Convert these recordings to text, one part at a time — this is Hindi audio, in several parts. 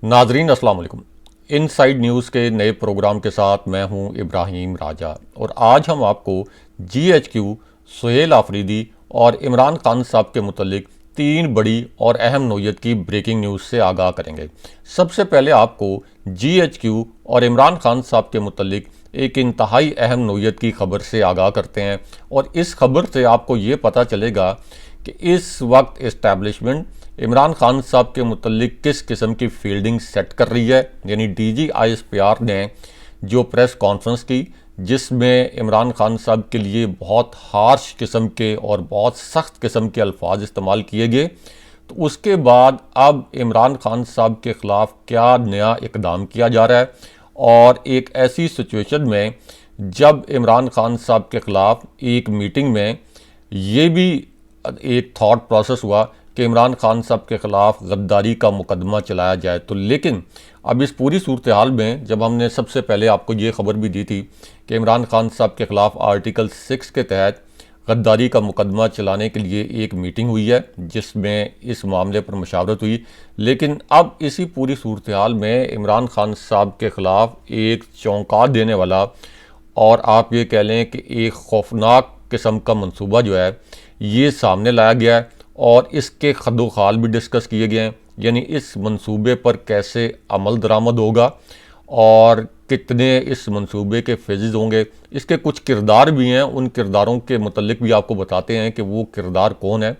नाजरीन अस्सलाम वालेकुम। इनसाइड न्यूज़ के नए प्रोग्राम के साथ मैं हूं इब्राहिम राजा और आज हम आपको GHQ, सुहेल आफरीदी और इमरान खान साहब के मुतल्लिक तीन बड़ी और अहम नोयत की ब्रेकिंग न्यूज़ से आगाह करेंगे। सबसे पहले आपको GHQ और इमरान खान साहब के मुतल्लिक एक इंतहाई अहम नोयत की खबर से आगाह करते हैं और इस खबर से आपको ये पता चलेगा कि इस वक्त इस्टेब्लिशमेंट इमरान खान साहब के मुतल्लिक किस किस्म की फील्डिंग सेट कर रही है। यानी DG ISPR ने जो प्रेस कॉन्फ्रेंस की जिसमें इमरान खान साहब के लिए बहुत हार्श किस्म के और बहुत सख्त किस्म के अल्फाज इस्तेमाल किए गए, तो उसके बाद अब इमरान खान साहब के ख़िलाफ़ क्या नया इकदाम किया जा रहा है। और एक ऐसी सिचुएशन में जब इमरान खान साहब के ख़िलाफ़ एक मीटिंग में ये भी एक थॉट प्रोसेस हुआ कि इमरान खान साहब के ख़िलाफ़ गद्दारी का मुकदमा चलाया जाए, तो लेकिन अब इस पूरी सूरत हाल में जब हमने सबसे पहले आपको ये खबर भी दी थी कि इमरान खान साहब के ख़िलाफ़ आर्टिकल 6 के तहत गद्दारी का मुकदमा चलाने के लिए एक मीटिंग हुई है जिसमें इस मामले पर मशावरत हुई, लेकिन अब इसी पूरी सूरत हाल में इमरान खान साहब के ख़िलाफ़ एक चौंका देने वाला और आप ये कह लें कि एक खौफनाक किस्म का मंसूबा जो है ये सामने लाया गया है और इसके खदो खाल भी डिस्कस किए गए हैं। यानी इस मंसूबे पर कैसे अमल दरामद होगा और कितने इस मंसूबे के फेजेस होंगे, इसके कुछ किरदार भी हैं, उन किरदारों के मुतल्लिक भी आपको बताते हैं कि वो किरदार कौन है।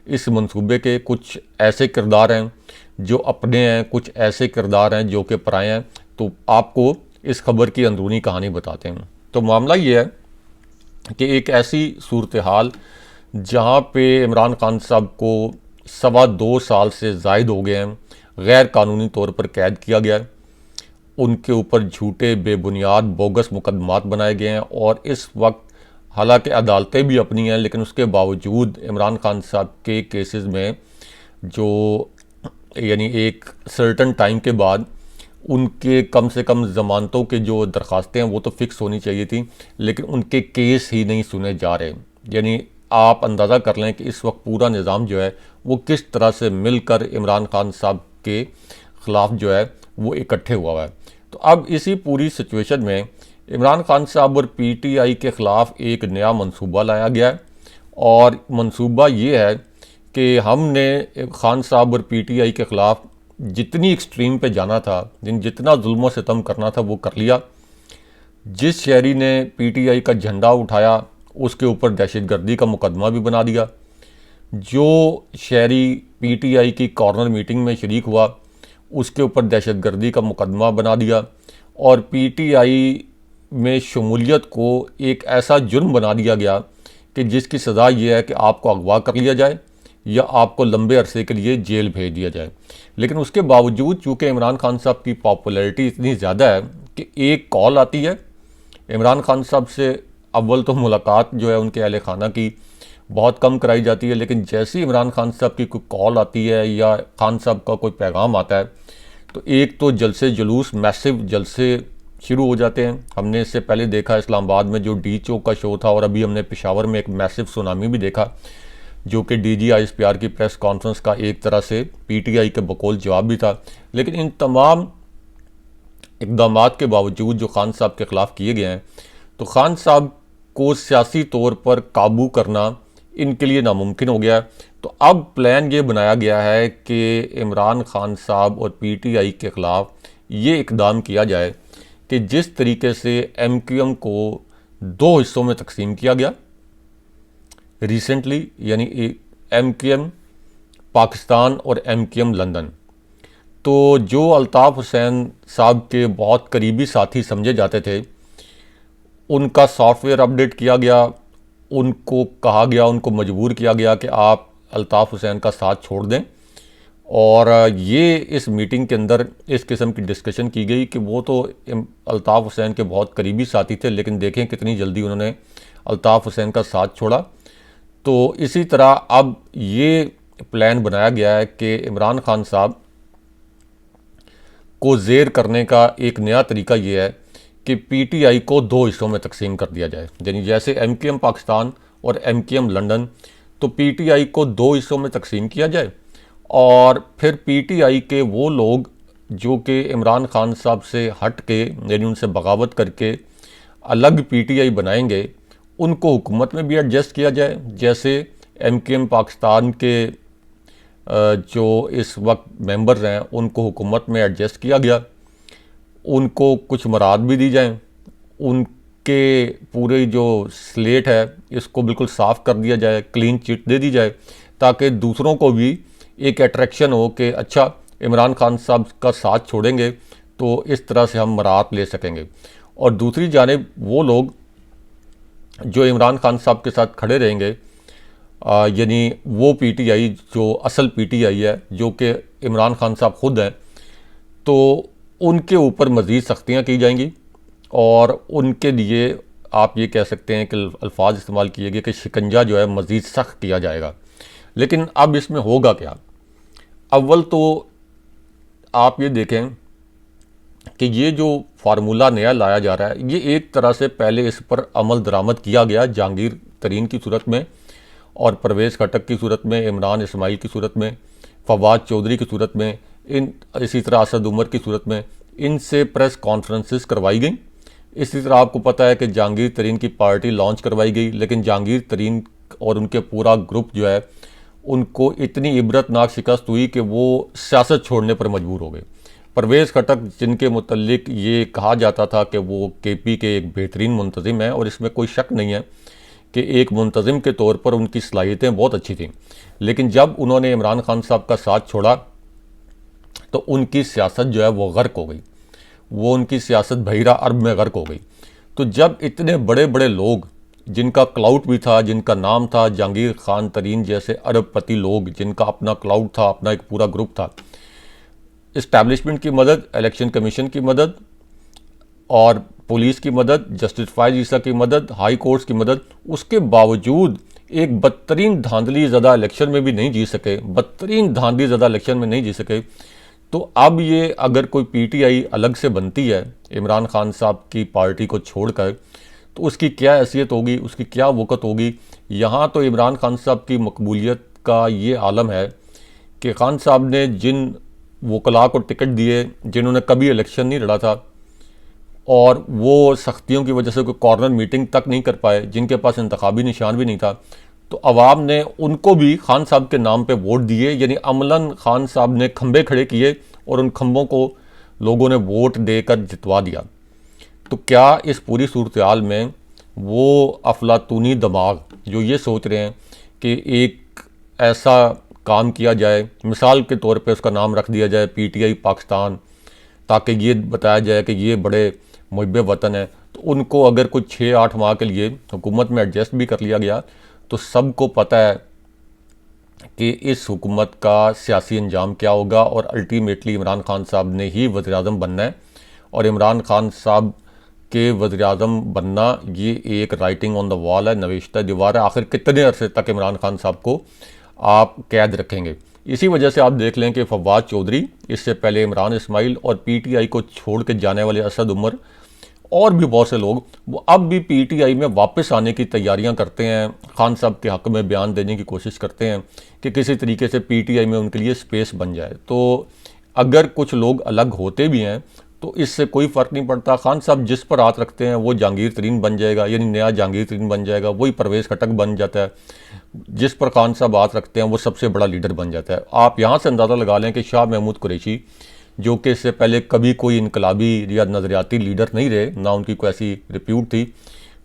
इस मंसूबे के कुछ ऐसे किरदार हैं जो अपने हैं, कुछ ऐसे किरदार हैं जो कि पराए हैं। तो आपको इस खबर की अंदरूनी कहानी बताते हैं। तो मामला ये है कि एक ऐसी सूरत हाल जहाँ पे इमरान खान साहब को 2.25 साल से ज़ायद हो गए हैं, गैर कानूनी तौर पर कैद किया गया है, उनके ऊपर झूठे बेबुनियाद बोगस मुकदमात बनाए गए हैं और इस वक्त हालांकि अदालतें भी अपनी हैं लेकिन उसके बावजूद इमरान खान साहब के केसेस में जो यानी एक सर्टन टाइम के बाद उनके कम से कम ज़मानतों के जो दरख्वास्तें हैं वो तो फ़िक्स होनी चाहिए थी, लेकिन उनके केस ही नहीं सुने जा रहे। यानी आप अंदाज़ा कर लें कि इस वक्त पूरा निज़ाम जो है वो किस तरह से मिलकर इमरान खान साहब के ख़िलाफ़ जो है वो इकट्ठे हुआ है। तो अब इसी पूरी सिचुएशन में इमरान खान साहब और PTI के ख़िलाफ़ एक नया मंसूबा लाया गया है और मंसूबा ये है कि हमने खान साहब और PTI के ख़िलाफ़ जितनी एक्सट्रीम पे जाना था, जितना जुल्म सितम करना था वो कर लिया। जिस शहरी ने PTI का झंडा उठाया उसके ऊपर दहशतगर्दी का मुकदमा भी बना दिया। जो शहरी PTI की कॉर्नर मीटिंग में शरीक हुआ उसके ऊपर दहशतगर्दी का मुकदमा बना दिया और PTI में शमूलियत को एक ऐसा जुर्म बना दिया गया कि जिसकी सज़ा ये है कि आपको अगवा कर लिया जाए या आपको लंबे अरसे के लिए जेल भेज दिया जाए। लेकिन उसके बावजूद चूँकि इमरान खान साहब की पॉपुलैरिटी इतनी ज़्यादा है कि एक कॉल आती है इमरान खान साहब से, अव्वल तो मुलाकात जो है उनके अहले खाना की बहुत कम कराई जाती है, लेकिन जैसे ही इमरान खान साहब की कोई कॉल आती है या खान साहब का कोई पैगाम आता है तो एक तो जलसे जुलूस मैसिव जलसे शुरू हो जाते हैं। हमने इससे पहले देखा इस्लामाबाद में जो डी चौक का शो था और अभी हमने पेशावर में एक मैसिव सुनामी भी देखा जो कि DG ISPR की प्रेस कॉन्फ्रेंस का एक तरह से PTI के बकौल जवाब भी था। लेकिन इन तमाम इक़दामात के बावजूद जो खान साहब के ख़िलाफ़ किए गए हैं तो खान साहब को सियासी तौर पर काबू करना इनके लिए नामुमकिन हो गया है। तो अब प्लान ये बनाया गया है कि इमरान खान साहब और PTI के ख़िलाफ़ ये इक़दाम किया जाए कि जिस तरीके से MQM को 2 हिस्सों में तकसीम किया गया रिसेंटली, यानी MQM पाकिस्तान और MQM लंदन। तो जो अल्ताफ़ हुसैन साहब के बहुत करीबी साथी समझे जाते थे उनका सॉफ्टवेयर अपडेट किया गया, उनको कहा गया, उनको मजबूर किया गया कि आप अल्ताफ़ हुसैन का साथ छोड़ दें। और ये इस मीटिंग के अंदर इस किस्म की डिस्कशन की गई कि वो तो अल्ताफ़ हुसैन के बहुत करीबी साथी थे लेकिन देखें कितनी जल्दी उन्होंने अल्ताफ़ हुसैन का साथ छोड़ा। तो इसी तरह अब ये प्लान बनाया गया है कि इमरान खान साहब को ज़ेर करने का एक नया तरीका ये है कि PTI को 2 हिस्सों में तकसीम कर दिया जाए। यानी जैसे MQM पाकिस्तान और MQM लंदन, तो PTI को 2 हिस्सों में तकसीम किया जाए और फिर PTI के वो लोग जो कि इमरान खान साहब से हट के यानी उनसे बगावत करके अलग पीटीआई बनाएंगे, उनको हुकूमत में भी एडजस्ट किया जाए। जैसे एमकेएम पाकिस्तान के जो इस वक्त मेंबर्स हैं उनको हुकूमत में एडजस्ट किया गया, उनको कुछ मराद भी दी जाएं, उनके पूरे जो स्लेट है इसको बिल्कुल साफ़ कर दिया जाए, क्लीन चिट दे दी जाए, ताकि दूसरों को भी एक अट्रैक्शन हो कि अच्छा इमरान खान साहब का साथ छोड़ेंगे तो इस तरह से हम मराद ले सकेंगे। और दूसरी जानिब वो लोग जो इमरान खान साहब के साथ खड़े रहेंगे, यानी वो पीटीआई जो असल पीटीआई है जो कि इमरान खान साहब खुद हैं, तो उनके ऊपर मज़ीद सख्तियाँ की जाएंगी और उनके लिए आप ये कह सकते हैं कि अल्फाज इस्तेमाल किए गए कि शिकंजा जो है मज़ीद सख्त किया जाएगा। लेकिन अब इसमें होगा क्या? अव्वल तो आप ये देखें कि ये जो फार्मूला नया लाया जा रहा है, ये एक तरह से पहले इस पर अमल दरामद किया गया जहांगीर तरीन की सूरत में और परवेज़ खटक की सूरत में, इमरान इस्माइल की सूरत में, फवाद चौधरी की सूरत में, इसी तरह असद उमर की सूरत में इनसे प्रेस कॉन्फ्रेंसेस करवाई गई। इसी तरह आपको पता है कि जहांगीर तरीन की पार्टी लॉन्च करवाई गई, लेकिन जहांगीर तरीन और उनके पूरा ग्रुप जो है उनको इतनी इबरतनाक शिकस्त हुई कि वो सियासत छोड़ने पर मजबूर हो गए। परवेज़ खटक जिनके मुतल्लिक ये कहा जाता था कि वो केपी के एक बेहतरीन मुंतज़िम हैं और इसमें कोई शक नहीं है कि एक मुंतज़िम के तौर पर उनकी सलाहियतें बहुत अच्छी थीं, लेकिन जब उन्होंने इमरान खान साहब का साथ छोड़ा तो उनकी सियासत जो है वो गर्क हो गई, वो उनकी सियासत बहिरा अरब में गर्क हो गई। तो जब इतने बड़े बड़े लोग जिनका क्लाउड भी था, जिनका नाम था, जहांगीर खान तरीन जैसे अरबपति लोग जिनका अपना क्लाउड था, अपना एक पूरा ग्रुप था, इस्टेब्लिशमेंट की मदद, इलेक्शन कमीशन की मदद और पुलिस की मदद, जस्टिस फायज ईसा की मदद, हाई कोर्ट्स की मदद, उसके बावजूद एक बदतरीन धांधली ज़दा इलेक्शन में भी नहीं जी सके, बदतरीन धांधली ज़दा इलेक्शन में नहीं जी सके। तो अब ये अगर कोई पीटीआई अलग से बनती है इमरान खान साहब की पार्टी को छोड़कर, तो उसकी क्या हैसियत होगी, उसकी क्या वक़्त होगी। यहाँ तो इमरान खान साहब की मकबूलियत का ये आलम है कि खान साहब ने जिन वकला को टिकट दिए जिन्होंने कभी इलेक्शन नहीं लड़ा था और वो सख्तियों की वजह से कोई कॉर्नर मीटिंग तक नहीं कर पाए, जिनके पास इंतखाबी निशान भी नहीं था, तो अवाम ने उनको भी खान साहब के नाम पे वोट दिए, यानी अमलन खान साहब ने खंबे खड़े किए और उन खंबों को लोगों ने वोट देकर जितवा दिया। तो क्या इस पूरी सूरत हाल में वो अफलातूनी दिमाग जो ये सोच रहे हैं कि एक ऐसा काम किया जाए, मिसाल के तौर पे उसका नाम रख दिया जाए पीटीआई पाकिस्तान, ताकि ये बताया जाए कि ये बड़े मुहिब वतन है, तो उनको अगर कुछ 6-8 माह के लिए हुकूमत में एडजस्ट भी कर लिया गया तो सबको पता है कि इस हुकूमत का सियासी अंजाम क्या होगा और अल्टीमेटली इमरान खान साहब ने ही वज़ीर-ए-आज़म बनना है। और इमरान खान साहब के वज़ीर-ए-आज़म बनना ये एक राइटिंग ऑन द वॉल है, नविश्ता दीवार है। आखिर कितने अरसे तक इमरान खान साहब को आप कैद रखेंगे? इसी वजह से आप देख लें कि फवाद चौधरी, इससे पहले इमरान इस्माइल और पीटीआई को छोड़ के जाने वाले असद उमर और भी बहुत से लोग वो अब भी पीटीआई में वापस आने की तैयारियां करते हैं, खान साहब के हक़ में बयान देने की कोशिश करते हैं कि किसी तरीके से पीटीआई में उनके लिए स्पेस बन जाए। तो अगर कुछ लोग अलग होते भी हैं तो इससे कोई फ़र्क नहीं पड़ता। खान साहब जिस पर हाथ रखते हैं वो जहांगीर तरीन बन जाएगा, यानी नया जहांगीर तरीन बन जाएगा, वही परवेज़ खटक बन जाता है। जिस पर खान साहब हाथ रखते हैं वो सबसे बड़ा लीडर बन जाता है। आप यहाँ से अंदाज़ा लगा लें कि शाह महमूद कुरैशी, जो कि इससे पहले कभी कोई इनकलाबी या नज़रियाती लीडर नहीं रहे, ना उनकी कोई ऐसी रिप्यूट थी,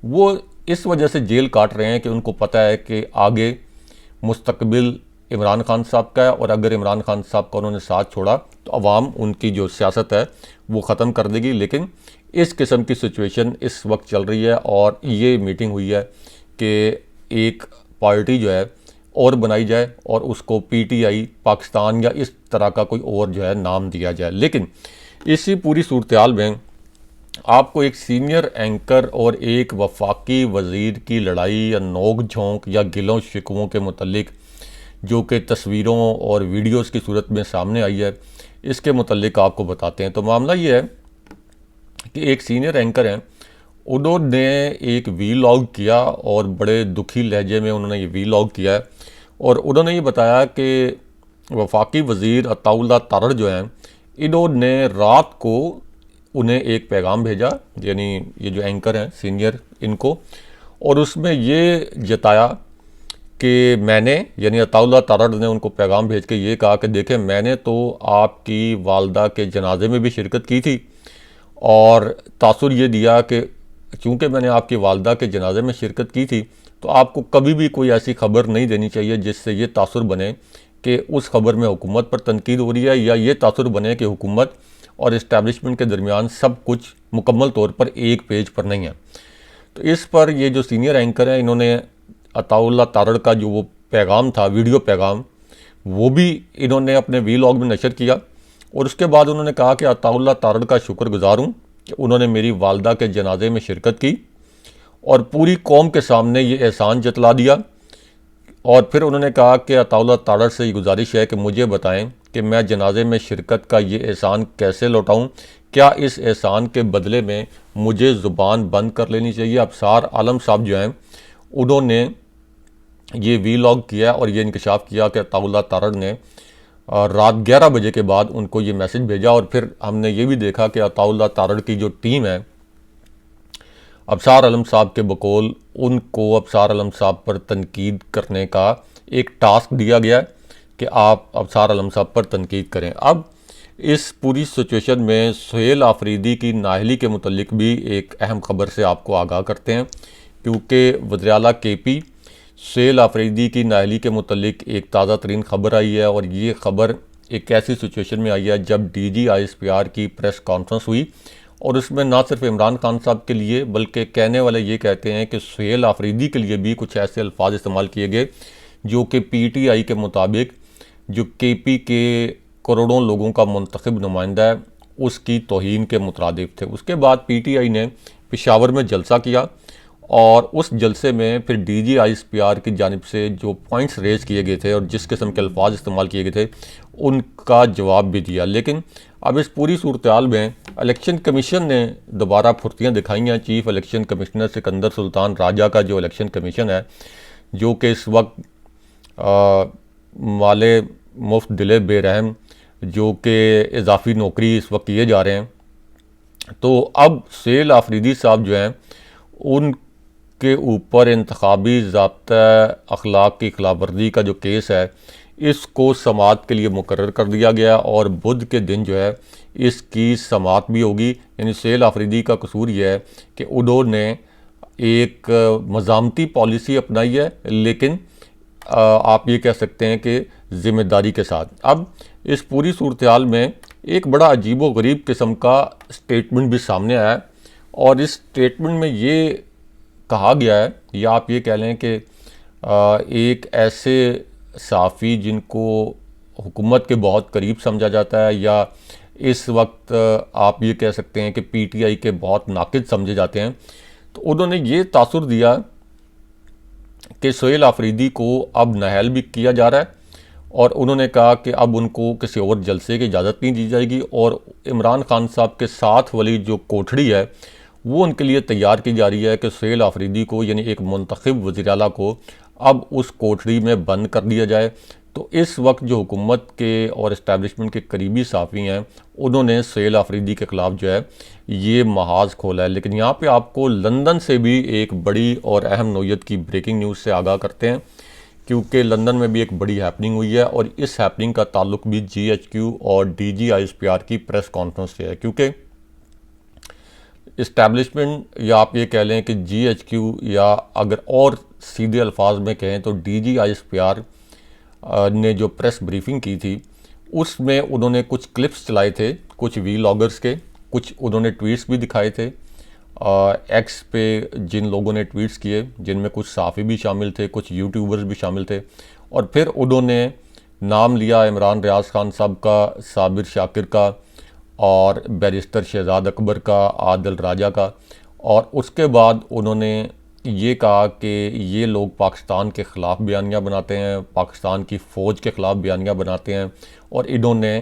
वो इस वजह से जेल काट रहे हैं कि उनको पता है कि आगे मुस्तकबिल इमरान खान साहब का है और अगर इमरान खान साहब का उन्होंने साथ छोड़ा तो अवाम उनकी जो सियासत है वो ख़त्म कर देगी। लेकिन इस किस्म की सिचुएशन इस वक्त चल रही है और ये मीटिंग हुई है कि एक पार्टी जो है और बनाई जाए और उसको पीटीआई पाकिस्तान या इस तरह का कोई और जो है नाम दिया जाए। लेकिन इसी पूरी सूरत हाल में आपको एक सीनियर एंकर और एक वफाकी वज़ीर की लड़ाई या नोक झोंक या गिलों शिकवों के मुतल्लिक जो कि तस्वीरों और वीडियोस की सूरत में सामने आई है, इसके मुतल्लिक आपको बताते हैं। तो मामला ये है कि एक सीनियर एंकर हैं, उन्होंने एक वीलॉग किया और बड़े दुखी लहजे में उन्होंने ये वीलॉग किया है और उन्होंने ये बताया कि वफाकी वज़ीर अताउल्लाह तारड़ जो हैं इन्होंने रात को उन्हें एक पैगाम भेजा, यानी ये जो एंकर हैं सीनियर इनको, और उसमें ये जताया कि मैंने, यानी अताउल्लाह तारड़ ने उनको पैगाम भेज के ये कहा कि देखें, मैंने तो आपकी वालदा के जनाजे में भी शिरकत की थी और तासुर ये दिया कि चूँकि मैंने आपकी वालदा के जनाजे में शिरकत की थी तो आपको कभी भी कोई ऐसी खबर नहीं देनी चाहिए जिससे ये तासुर बने कि उस खबर में हुकूमत पर तनकीद हो रही है, या ये तासुर बने कि हुकूमत और इस्टेब्लिशमेंट के दरमियान सब कुछ मुकम्मल तौर पर एक पेज पर नहीं है। तो इस पर ये जो सीनियर एंकर हैं इन्होंने अताउल्लाह तारड़ का जो वो पैगाम था, वीडियो पैगाम, वो भी इन्होंने अपने वीलॉग में नशर किया और उसके बाद उन्होंने कहा कि अताउल्लाह तारड़ का शुक्रगुजार हूँ कि उन्होंने मेरी वालदा के जनाजे में शिरकत की और पूरी कौम के सामने ये एहसान जतला दिया। और फिर उन्होंने कहा कि अताउल्लाह तारड़ से ये गुजारिश है कि मुझे बताएं कि मैं जनाजे में शिरकत का ये एहसान कैसे लौटाऊं, क्या इस एहसान के बदले में मुझे ज़ुबान बंद कर लेनी चाहिए। अबसार आलम साहब जो हैं उन्होंने ये वीलॉग किया और ये इंकशाफ किया कि अताउल्लाह तारड़ ने रात 11 बजे के बाद उनको ये मैसेज भेजा। और फिर हमने ये भी देखा कि अताउल्लाह तारड़ की जो टीम है अबसार आलम साहब के बकौल उनको अबसार आलम साहब पर तनकीद करने का एक टास्क दिया गया कि आप अबसार आलम साहब पर तनकीद करें। अब इस पूरी सिचुएशन में सुहेल आफरीदी की नाअहली के मुतल्लिक भी एक अहम खबर से आपको आगाह करते हैं, क्योंकि वज़ीर आला KP सुहेल आफरीदी की नाअहली के मुतल्लिक एक ताज़ा तरीन खबर आई है। और ये खबर एक ऐसी सिचुएशन में आई है जब DG ISPR की प्रेस कॉन्फ्रेंस हुई और उसमें ना सिर्फ इमरान खान साहब के लिए बल्कि कहने वाले ये कहते हैं कि सुहेल आफरीदी के लिए भी कुछ ऐसे अल्फाज इस्तेमाल किए गए जो कि PTI के मुताबिक जो KP के करोड़ों लोगों का मुंतखब नुमाइंदा है उसकी तौहीन के मुतरादिफ थे। उसके बाद PTI ने पेशावर में जलसा किया और उस जलसे में फिर DG ISPR की जानिब से जो पॉइंट्स रेज किए गए थे और जिस किस्म के अल्फाज इस्तेमाल किए गए थे उनका जवाब भी दिया। लेकिन अब इस पूरी सूरत हाल में इलेक्शन कमीशन ने दोबारा फुर्तियाँ दिखाई हैं। Chief election commissioner Sikandar Sultan Raja का जो इलेक्शन कमीशन है, जो कि इस वक्त माले मुफ्त दिले बेरहम जो कि इजाफी नौकरी इस वक्त किए जा रहे हैं, तो अब सुहेल आफरीदी साहब जो हैं उनके ऊपर इंतखाबी ज़ाब्ता अखलाक की खिलाफ वर्जी का जो केस है इसको समाअत के लिए मुकर्रर कर दिया गया और बुध के दिन जो है इसकी समाअत भी होगी। यानी सुहेल आफरीदी का कसूर यह है कि उन्होंने एक मज़ामती पॉलिसी अपनाई है, लेकिन आप ये कह सकते हैं कि ज़िम्मेदारी के साथ। अब इस पूरी सूरत हाल में एक बड़ा अजीब व गरीब किस्म का स्टेटमेंट भी सामने आया है और इस स्टेटमेंट में ये कहा गया है, या आप ये कह लें कि एक ऐसे सहाफ़ी जिनको हुकूमत के बहुत करीब समझा जाता है, या इस वक्त आप ये कह सकते हैं कि PTI के बहुत नाकिद समझे जाते हैं, तो उन्होंने ये तासुर दिया कि सुहेल आफरीदी को अब नाअहल भी किया जा रहा है और उन्होंने कहा कि अब उनको किसी और जलसे की इजाज़त नहीं दी जाएगी और इमरान खान साहब के साथ वाली जो कोठड़ी है वो उनके लिए तैयार की जा रही है कि सुहेल आफरीदी को, यानी एक मुंतखब वज़ीर आला को, अब उस कोठड़ी में बंद कर दिया जाए। तो इस वक्त जो हुकूमत के और इस्टेब्लिशमेंट के करीबी साफ़ी हैं उन्होंने सुहेल आफरीदी के ख़िलाफ़ जो है ये महाज खोला है। लेकिन यहाँ पे आपको लंदन से भी एक बड़ी और अहम नौयत की ब्रेकिंग न्यूज़ से आगाह करते हैं, क्योंकि लंदन में भी एक बड़ी हैपनिंग हुई है और इस हैपनिंग का ताल्लुक भी GHQ और DG ISPR की प्रेस कॉन्फ्रेंस से है। क्योंकि इस्टेब्लिशमेंट, या आप ये कह लें कि GHQ, या अगर और सीधे अल्फाज में कहें तो DG ISPR ने जो प्रेस ब्रीफिंग की थी उसमें उन्होंने कुछ क्लिप्स चलाए थे कुछ वीलॉगर्स के, कुछ उन्होंने ट्वीट्स भी दिखाए थे एक्स पे जिन लोगों ने ट्वीट्स किए, जिनमें कुछ सहाफ़ी भी शामिल थे, कुछ यूट्यूबर्स भी शामिल थे। और फिर उन्होंने नाम लिया इमरान रियाज खान साहब का, साबिर शाकिर का और बैरिस्टर शहजाद अकबर का, आदिल राजा का। और उसके बाद उन्होंने ये कहा कि ये लोग पाकिस्तान के ख़िलाफ़ बयानियाँ बनाते हैं, पाकिस्तान की फ़ौज के ख़िलाफ़ बयानियाँ बनाते हैं और इन्होंने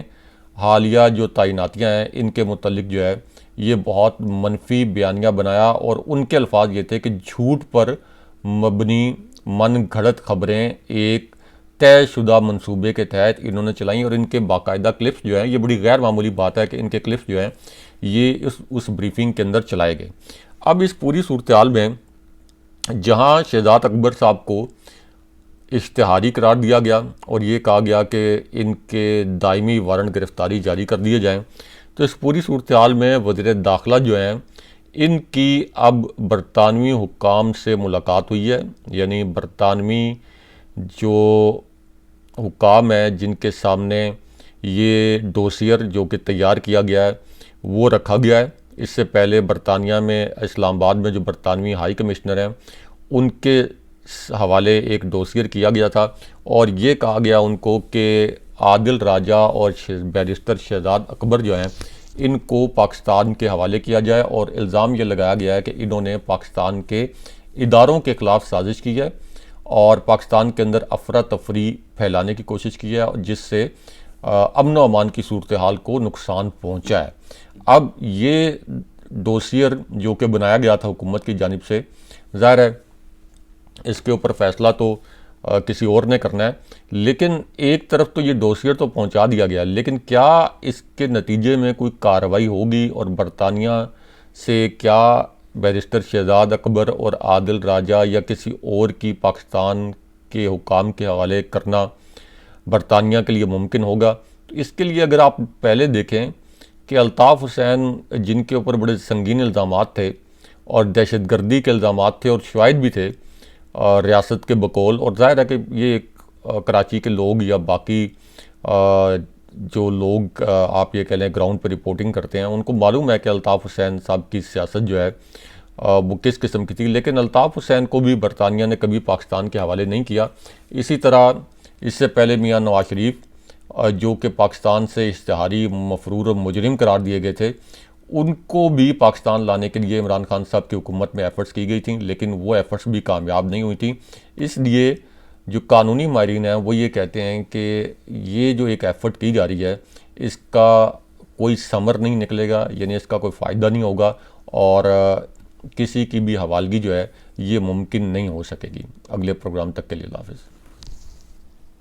हालिया जो तैनातियाँ हैं इनके मुतल्लिक जो है ये बहुत मनफी बयानियाँ बनाया। और उनके अल्फाज ये थे कि झूठ पर मबनी मन घड़त खबरें एक तयशुदा मंसूबे के तहत इन्होंने चलाई और इनके बाकायदा क्लिप्स जो हैं, ये बड़ी गैर मामूली बात है कि इनके क्लिप्स जो हैं ये उस ब्रीफिंग के अंदर चलाए गए। अब इस पूरी सूरत हाल में जहां शहजाद अकबर साहब को इश्तिहारी करार दिया गया और ये कहा गया कि इनके दायमी वारंट गिरफ्तारी जारी कर दिए जाएं, तो इस पूरी सूरत हाल में वज़ीर दाखिला जो हैं इनकी अब बरतानवी हुक्काम से मुलाकात हुई है। यानी बरतानवी जो हुक्काम है जिनके सामने ये डोसियर जो कि तैयार किया गया है वो रखा गया है। इससे पहले बरतानिया में इस्लामाबाद में जो बरतानवी हाई कमिश्नर हैं उनके हवाले एक डोसियर किया गया था और ये कहा गया उनको कि आदिल राजा और बैरिस्टर शहजाद अकबर जो हैं इनको पाकिस्तान के हवाले किया जाए और इल्ज़ाम ये लगाया गया है कि इन्होंने पाकिस्तान के इदारों के ख़िलाफ़ साजिश की है और पाकिस्तान के अंदर अफरा तफरी फैलाने की कोशिश की है जिससे अमन व अमान की सूरत हाल को नुकसान पहुँचा है। अब ये डोसियर जो कि बनाया गया था हुकूमत की जानिब से, ज़ाहिर है इसके ऊपर फ़ैसला तो किसी और ने करना है, लेकिन एक तरफ तो ये डोसियर तो पहुंचा दिया गया, लेकिन क्या इसके नतीजे में कोई कार्रवाई होगी और बरतानिया से क्या बैरिस्टर शहजाद अकबर और आदिल राजा या किसी और की पाकिस्तान के हुकाम के हवाले करना बरतानिया के लिए मुमकिन होगा? तो इसके लिए अगर आप पहले देखें कि अल्ताफ़ हुसैन जिनके ऊपर बड़े संगीन इल्ज़ामात थे और दहशतगर्दी के इल्ज़ामात थे और शाहिद भी थे रियासत के बकौल, और ज़ाहिर है कि ये कराची के लोग या बाकी जो लोग आप ये कह लें ग्राउंड पर रिपोर्टिंग करते हैं उनको मालूम है कि अल्ताफ़ हुसैन साहब की सियासत जो है वो किस किस्म की थी। लेकिन अल्ताफ़ हुसैन को भी बरतानिया ने कभी पाकिस्तान के हवाले नहीं किया। इसी तरह इससे पहले मियाँ नवाज शरीफ जो कि पाकिस्तान से इश्तिहारी मफरूर और मुजरिम करार दिए गए थे, उनको भी पाकिस्तान लाने के लिए इमरान खान साहब की हुकूमत में एफ़र्ट्स की गई थी, लेकिन वो एफ़र्ट्स भी कामयाब नहीं हुई थी। इसलिए जो कानूनी माहिरीन हैं वो ये कहते हैं कि ये जो एक एफ़र्ट की जा रही है इसका कोई समर नहीं निकलेगा, यानी इसका कोई फ़ायदा नहीं होगा और किसी की भी हवालगी जो है ये मुमकिन नहीं हो सकेगी। अगले प्रोग्राम तक के लिए अल्लाह हाफ़िज़।